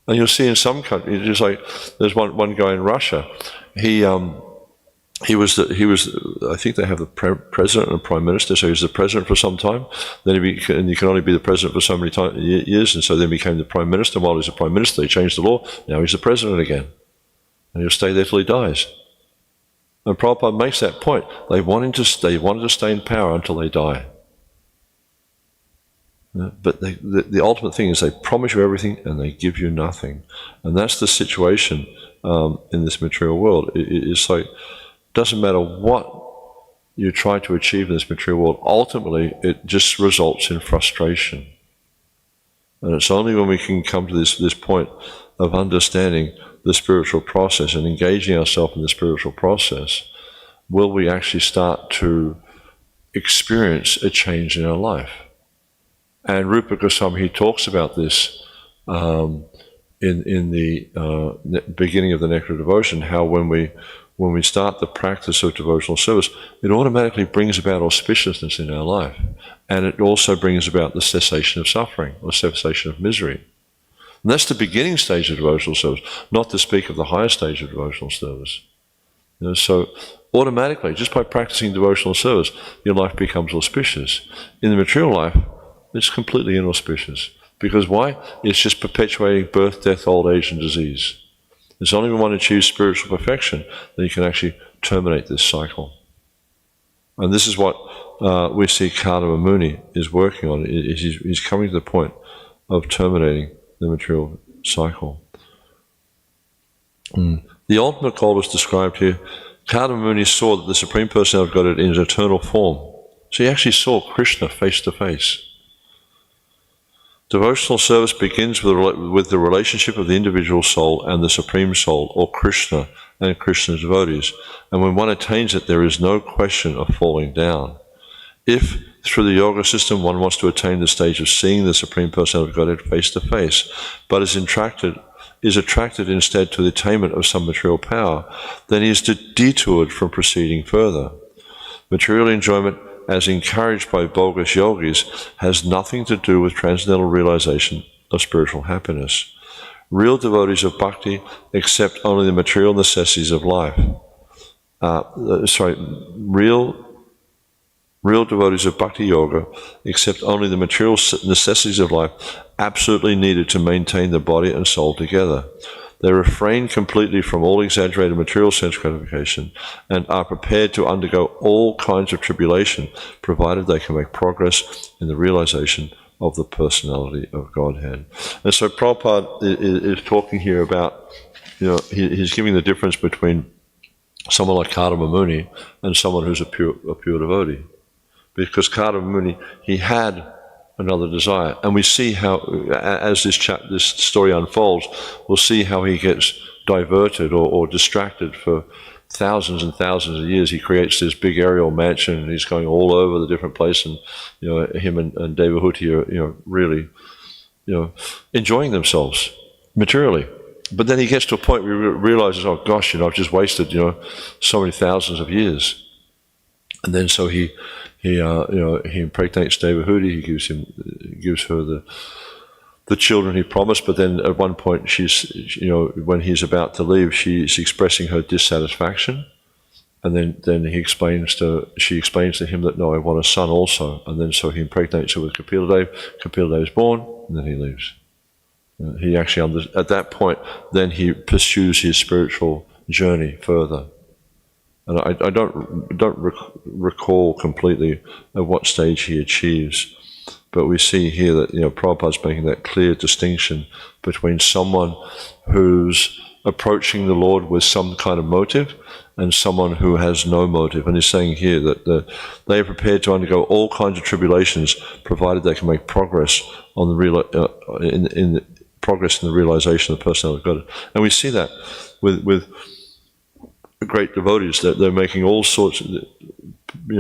And you'll see in some countries, just like there's one guy in Russia. He was I think they have the president and prime minister. So he was the president for some time. Then and you can only be the president for so many years, and so then became the prime minister. While he's the prime minister, they changed the law. Now he's the president again, and he'll stay there till he dies. And Prabhupada makes that point. They wanted to stay in power until they die. But the ultimate thing is they promise you everything and they give you nothing. And that's the situation in this material world. It's like, it doesn't matter what you try to achieve in this material world, ultimately it just results in frustration. And it's only when we can come to this point of understanding the spiritual process and engaging ourselves in the spiritual process will we actually start to experience a change in our life. And Rupa Goswami, he talks about this in the beginning of the Nectar of Devotion, how when we start the practice of devotional service, it automatically brings about auspiciousness in our life. And it also brings about the cessation of suffering, or cessation of misery. And that's the beginning stage of devotional service, not to speak of the higher stage of devotional service. You know, so automatically, just by practicing devotional service, your life becomes auspicious. In the material life, it's completely inauspicious. Because why? It's just perpetuating birth, death, old age, and disease. It's only when one achieves spiritual perfection that you can actually terminate this cycle. And this is what we see Kadamba Muni is working on. He's coming to the point of terminating the material cycle. The ultimate goal is described here. Kadamba Muni saw that the Supreme Personality of Godhead in his eternal form. So he actually saw Krishna face to face. Devotional service begins with the relationship of the individual soul and the Supreme Soul, or Krishna, and Krishna's devotees. And when one attains it, there is no question of falling down. If, through the yoga system, one wants to attain the stage of seeing the Supreme Personality of Godhead face to face, but is attracted instead to the attainment of some material power, then he is detoured from proceeding further. Material enjoyment, as encouraged by bogus yogis, has nothing to do with transcendental realization of spiritual happiness. Real devotees of bhakti accept only the material necessities of life. Real devotees of bhakti yoga accept only the material necessities of life absolutely needed to maintain the body and soul together. They refrain completely from all exaggerated material sense gratification and are prepared to undergo all kinds of tribulation, provided they can make progress in the realization of the personality of Godhead. And so Prabhupada is talking here about, you know, he's giving the difference between someone like Kadamba Muni and someone who's a pure devotee. Because Kadamba Muni, he had another desire. And we see how, as this story unfolds, we'll see how he gets diverted or distracted for thousands and thousands of years. He creates this big aerial mansion, and he's going all over the different places. And him and Devahuti are really enjoying themselves materially. But then he gets to a point where he realizes, oh gosh, I've just wasted so many thousands of years. And then so he impregnates Devahuti. He gives her the children he promised. But then at one point, when he's about to leave, she's expressing her dissatisfaction. And then she explains to him that, no, I want a son also. And then so he impregnates her with Kapiladev. Kapiladev is born, and then he leaves. He actually, at that point, then he pursues his spiritual journey further. And I don't recall completely at what stage he achieves, but we see here that Prabhupada's making that clear distinction between someone who's approaching the Lord with some kind of motive and someone who has no motive. And he's saying here that they are prepared to undergo all kinds of tribulations, provided they can make progress on the progress in the realization of the personality of God. And we see that with great devotees, that they're making all sorts of,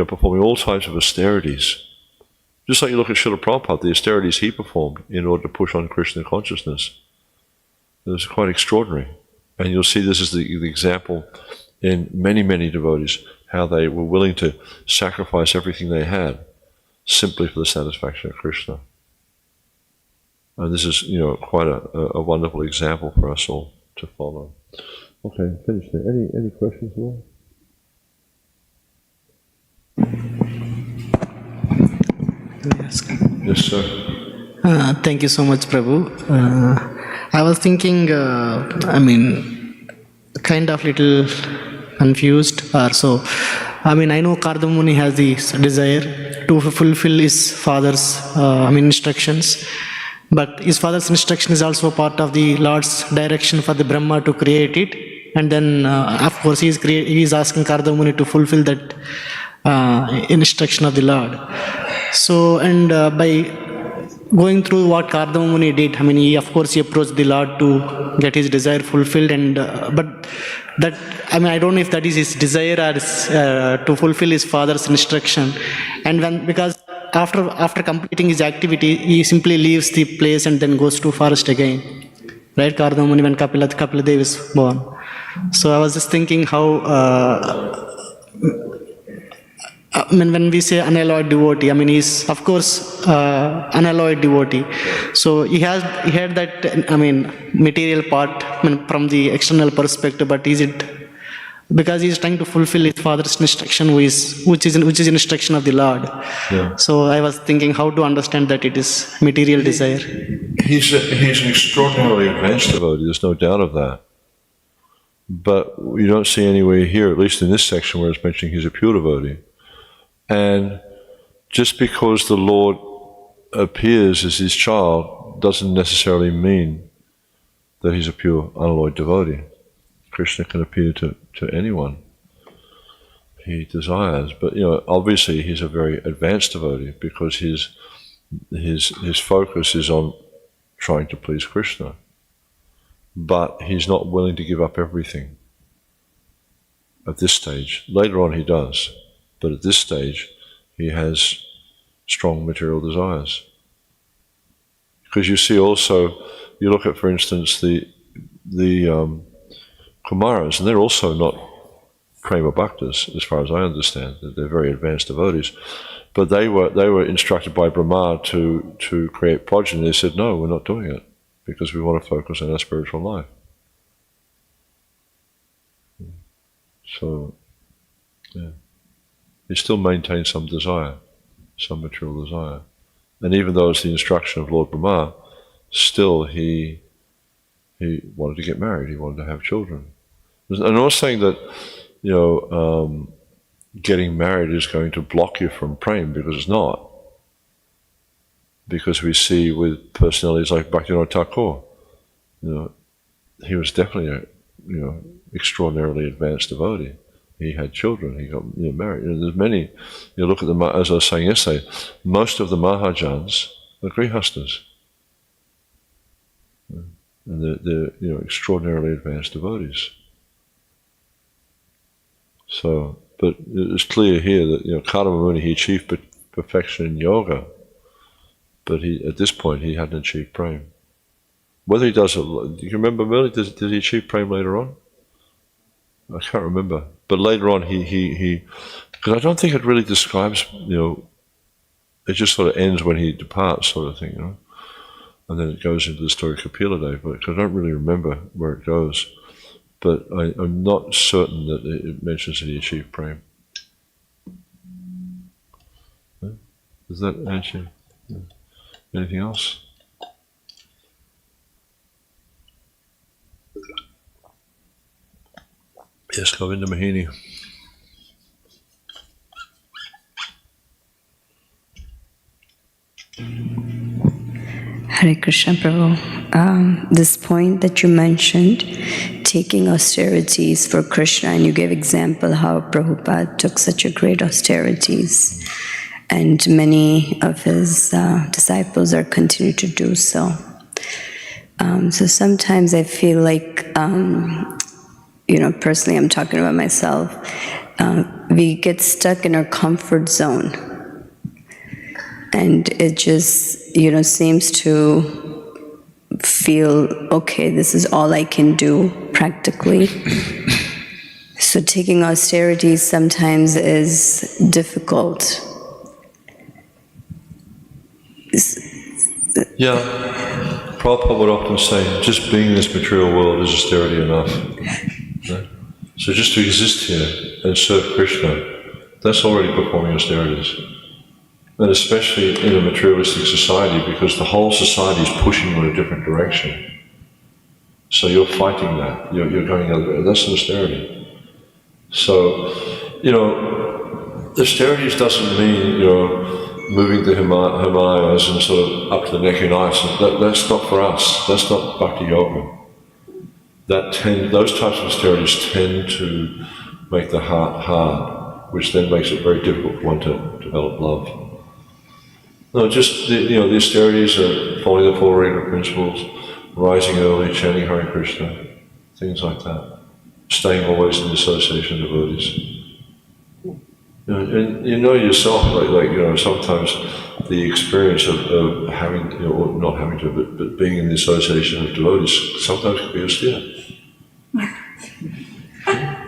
performing all types of austerities. Just like you look at Srila Prabhupada, the austerities he performed in order to push on Krishna consciousness. It was quite extraordinary. And you'll see this is the example in many, many devotees, how they were willing to sacrifice everything they had simply for the satisfaction of Krishna. And this is, quite a wonderful example for us all to follow. Okay, finished there. Any questions at all? Yes, sir. Thank you so much, Prabhu. I was thinking, kind of little confused or so. I know Kadamba Muni has this desire to fulfill his father's instructions. But his father's instruction is also part of the Lord's direction for the Brahma to create it. And then, of course, he is asking Kadamba Muni to fulfill that instruction of the Lord. So, and by going through what Kadamba Muni did, he approached the Lord to get his desire fulfilled. And but that, I don't know if that is his desire or to fulfill his father's instruction. And because after completing his activity, he simply leaves the place and then goes to forest again. Right, Kadamba Muni, when Kapiladev is born. So I was just thinking how, when we say unalloyed devotee, he's of course unalloyed devotee. So he had that, material part from the external perspective, but is it because he is trying to fulfill his father's instruction, which is instruction of the Lord. Yeah. So I was thinking how to understand that it is material desire. He's an extraordinarily advanced devotee, there's no doubt of that. But you don't see anywhere here, at least in this section where it's mentioning he's a pure devotee. And just because the Lord appears as his child doesn't necessarily mean that he's a pure, unalloyed devotee. Krishna can appear to anyone he desires, but obviously he's a very advanced devotee because his focus is on trying to please Krishna, but he's not willing to give up everything at this stage. Later on he does, but at this stage he has strong material desires. Because you see also, you look at, for instance, the Kumaras, and they're also not Prema Bhaktas, as far as I understand. They're very advanced devotees. But they were instructed by Brahma to create progeny. They said, no, we're not doing it, because we want to focus on our spiritual life. So, yeah. He still maintains some desire, some material desire. And even though it's the instruction of Lord Brahma, still he wanted to get married, he wanted to have children. And I'm not saying that, getting married is going to block you from praying, because it's not. Because we see with personalities like Bhaktivinoda Thakur, he was definitely a extraordinarily advanced devotee. He had children. He got married. There's many. You look at as I was saying yesterday, most of the Mahajans are Grihastas, and they're extraordinarily advanced devotees. So, but it's clear here that Kadamba Muni, he achieved perfection in yoga, but at this point he hadn't achieved prema. Whether he does it, do you remember Murli? Did he achieve prema later on? I can't remember. But later on, he because I don't think it really describes, it just sort of ends when he departs, sort of thing, and then it goes into the story of Kapila Dev, but I don't really remember where it goes. But I'm not certain that it mentions that he achieved prema. Does that answer? Anything else? Yes, Govinda Mohini. Hare Krishna, Prabhu. This point that you mentioned, taking austerities for Krishna, and you gave example how Prabhupada took such a great austerities, and many of his disciples are continue to do so. So sometimes I feel like, personally I'm talking about myself, we get stuck in our comfort zone. And it just, seems to feel, okay, this is all I can do practically. So taking austerities sometimes is difficult. Yeah, Prabhupada would often say, just being in this material world is austerity enough. Right? So just to exist here and serve Krishna, that's already performing austerities. And especially in a materialistic society, because the whole society is pushing you in a different direction. So you're fighting that. You're going other. That's an austerity. So, austerities doesn't mean moving the Himalayas and sort of up to the neck in ice. That's not for us. That's not bhakti yoga. Those types of austerities tend to make the heart hard, which then makes it very difficult for one to develop love. No, just the austerities are following the four regular principles, rising early, chanting Hare Krishna, things like that. Staying always in the association of devotees. And yourself, sometimes the experience of having, or not having to, but being in the association of devotees sometimes can be austere.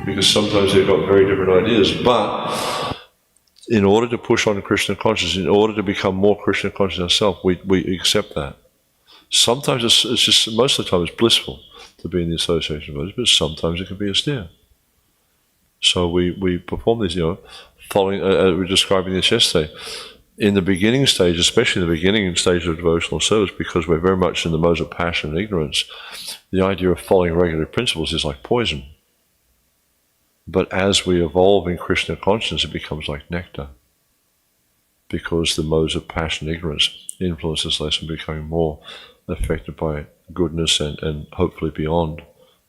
Because sometimes they've got very different ideas, but in order to push on Krishna consciousness, in order to become more Krishna conscious ourselves, we accept that. Sometimes it's just, most of the time it's blissful to be in the association of others, but sometimes it can be austere. So we perform these, following, we were describing this yesterday. In the beginning stage, especially the beginning stage of devotional service, because we're very much in the modes of passion and ignorance, the idea of following regular principles is like poison. But as we evolve in Krishna consciousness, it becomes like nectar. Because the modes of passion and ignorance influence us less and becoming more affected by goodness and hopefully beyond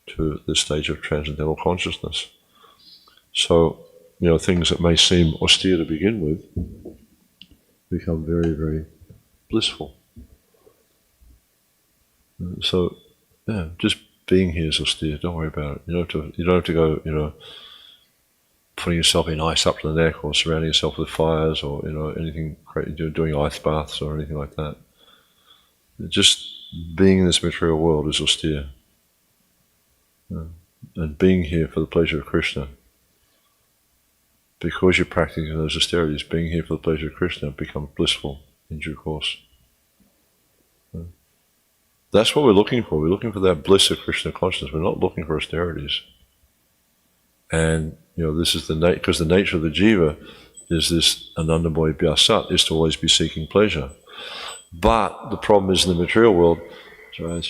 to the stage of transcendental consciousness. So, things that may seem austere to begin with become very, very blissful. So, just being here is austere. Don't worry about it. You don't have to go, putting yourself in ice up to the neck or surrounding yourself with fires or, anything crazy, doing ice baths or anything like that. Just being in this material world is austere. And being here for the pleasure of Krishna. Because you're practicing those austerities, being here for the pleasure of Krishna becomes blissful in due course. That's what we're looking for. We're looking for that bliss of Krishna consciousness. We're not looking for austerities. And, this is because the nature of the jiva is this anandamoy vyasat, is to always be seeking pleasure. But the problem is in the material world, we're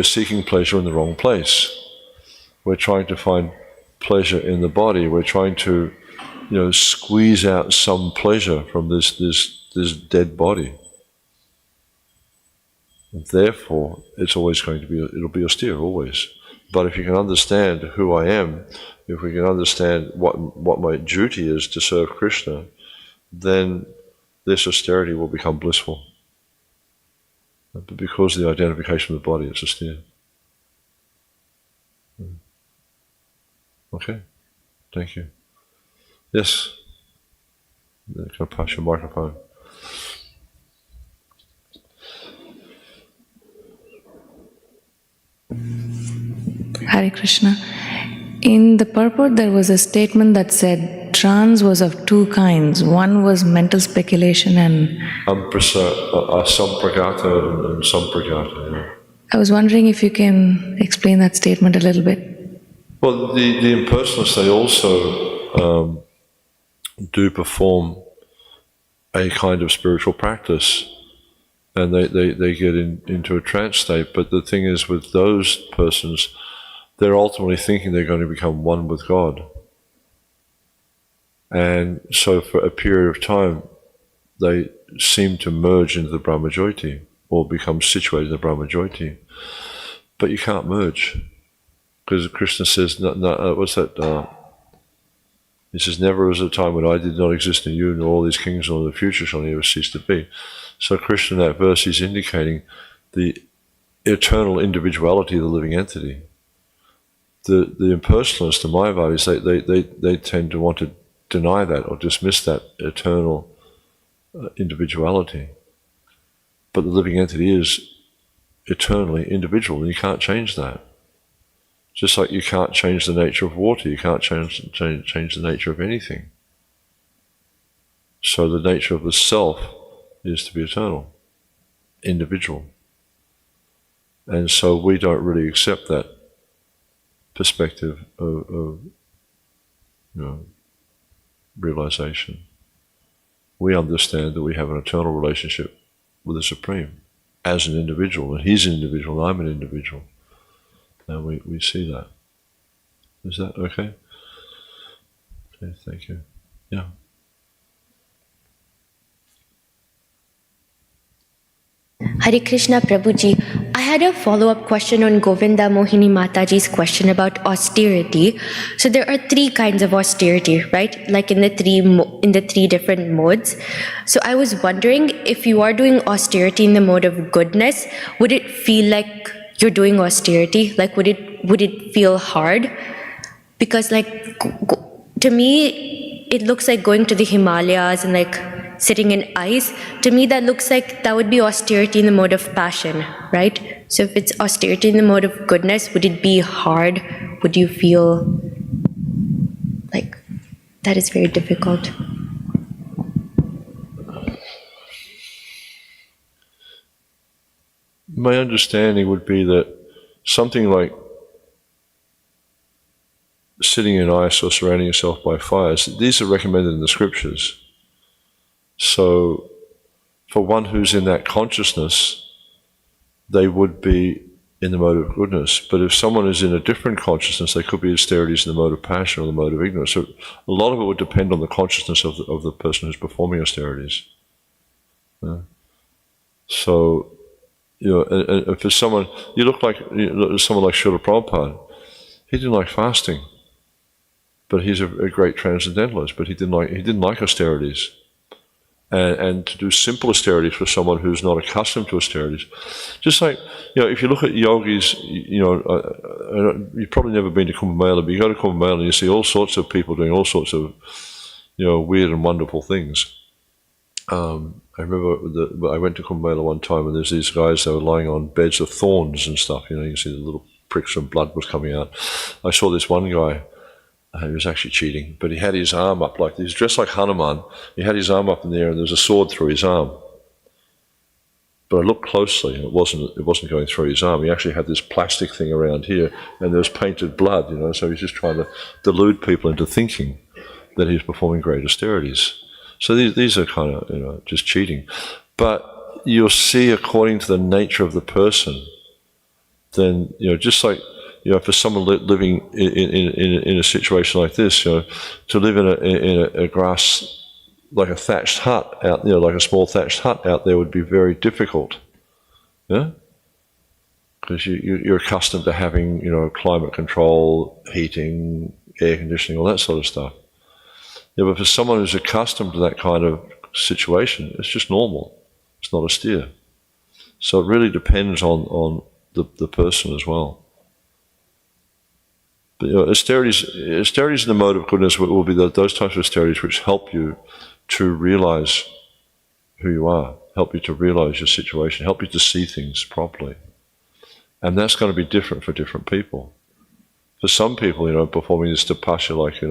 seeking pleasure in the wrong place. We're trying to find pleasure in the body. We're trying to, squeeze out some pleasure from this dead body. And therefore, it's always it'll be austere always. But if you can understand who I am, if we can understand what my duty is to serve Krishna, then this austerity will become blissful. But because of the identification with the body, it's austere. Okay, thank you. Yes, can I pass your microphone? Hare Krishna. In the purport, there was a statement that said trance was of two kinds. One was mental speculation and... Sampragata and sampragata, yeah. I was wondering if you can explain that statement a little bit. Well, the impersonalists, they also do perform a kind of spiritual practice, and they get into a trance state. But the thing is, with those persons, they're ultimately thinking they're going to become one with God. And so for a period of time, they seem to merge into the Brahmajyoti, or become situated in the Brahmajyoti. But you can't merge. Because Krishna says, what's that? He says, never was a time when I did not exist in you, nor all these kings nor the future shall never cease to be. So Krishna in that verse is indicating the eternal individuality of the living entity. The impersonalists, the Mayavadis, they tend to want to deny that or dismiss that eternal individuality. But the living entity is eternally individual, and you can't change that. Just like you can't change the nature of water, you can't change the nature of anything. So the nature of the self is to be eternal, individual. And so we don't really accept that perspective of realization. We understand that we have an eternal relationship with the Supreme as an individual, and he's an individual, and I'm an individual. And we see that. Is that okay? Okay, thank you. Yeah. Hare Krishna Prabhuji. I had a follow-up question on Govinda Mohini Mataji's question about austerity. So there are three kinds of austerity, right? Like in the three different modes. So I was wondering, if you are doing austerity in the mode of goodness, would it feel like you're doing austerity? Like would it feel hard? Because like to me, it looks like going to the Himalayas and like sitting in ice. To me, that looks like that would be austerity in the mode of passion, right? So if it's austerity in the mode of goodness, would it be hard? Would you feel like that is very difficult? My understanding would be that something like sitting in ice or surrounding yourself by fires, these are recommended in the scriptures. So for one who's in that consciousness, they would be in the mode of goodness. But if someone is in a different consciousness, they could be austerities in the mode of passion or the mode of ignorance. So a lot of it would depend on the consciousness of the person who's performing austerities. Yeah. So, and for someone, you look like someone like Srila Prabhupada. He didn't like fasting, but he's a great transcendentalist. But he didn't like austerities, and to do simple austerities for someone who's not accustomed to austerities. Just like if you look at yogis, you've probably never been to Kumbh Mela, but you go to Kumbh Mela and you see all sorts of people doing all sorts of weird and wonderful things. I remember I went to Kumbh Mela one time, and there's these guys that were lying on beds of thorns and stuff. You can see the little pricks and blood was coming out. I saw this one guy, he was actually cheating, but he had his arm up like this, dressed like Hanuman. He had his arm up in the air, and there was a sword through his arm. But I looked closely, and it wasn't going through his arm. He actually had this plastic thing around here, and there was painted blood. So he's just trying to delude people into thinking that he's performing great austerities. So these are kind of just cheating. But you'll see, according to the nature of the person, then just like for someone living in a situation like this, to live in a grass, like a thatched hut out there, like a small thatched hut out there, would be very difficult. Yeah, because you're accustomed to having, climate control, heating, air conditioning, all that sort of stuff. Yeah, but for someone who's accustomed to that kind of situation, it's just normal. It's not austere. So it really depends on the person as well. But austerities in the mode of goodness will be those types of austerities which help you to realize who you are, help you to realize your situation, help you to see things properly. And that's going to be different for different people. For some people, performing this tapasya, like,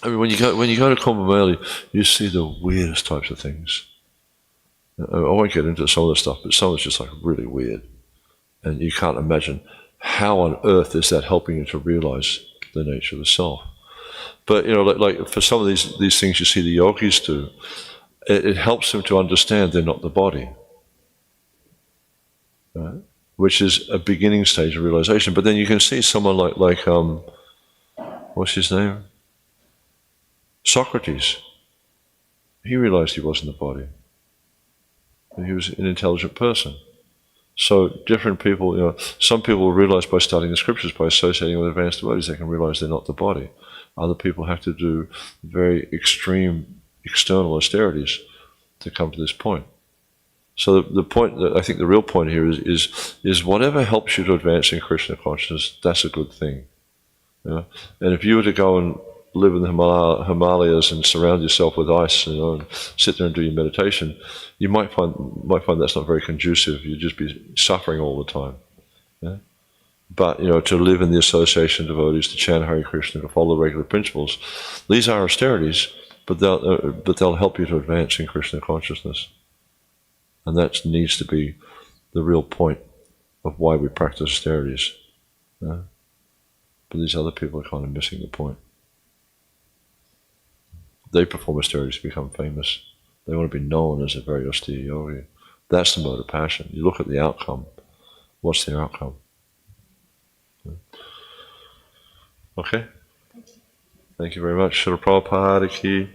when you go to Kumbh Mela, you see the weirdest types of things. I won't get into some of the stuff, but some is just like really weird. And you can't imagine how on earth is that helping you to realize the nature of the self. But, like for some of these things you see the yogis do, it helps them to understand they're not the body. Right? Which is a beginning stage of realization. But then you can see someone like what's his name? Socrates. He realized he wasn't the body. He was an intelligent person. So different people, some people will realize by studying the scriptures, by associating with advanced devotees, they can realize they're not the body. Other people have to do very extreme external austerities to come to this point. So the point, I think the real point here is whatever helps you to advance in Krishna consciousness, that's a good thing. And if you were to go and live in the Himalayas and surround yourself with ice, and sit there and do your meditation, you might find that's not very conducive. You'd just be suffering all the time. Yeah? But to live in the association of devotees, to chant Hare Krishna, to follow the regular principles, these are austerities, but they'll help you to advance in Krishna consciousness. And that needs to be the real point of why we practice austerities. Yeah? But these other people are kind of missing the point. They perform austerities to become famous. They want to be known as a very austere yogi. That's the mode of passion. You look at the outcome. What's the outcome? Okay? Thank you very much. Srila Prabhupada ki,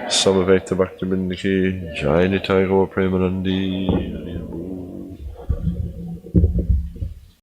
Samavekta Bhaktivinoda ki, Jai Nitai Gaur Premanandi.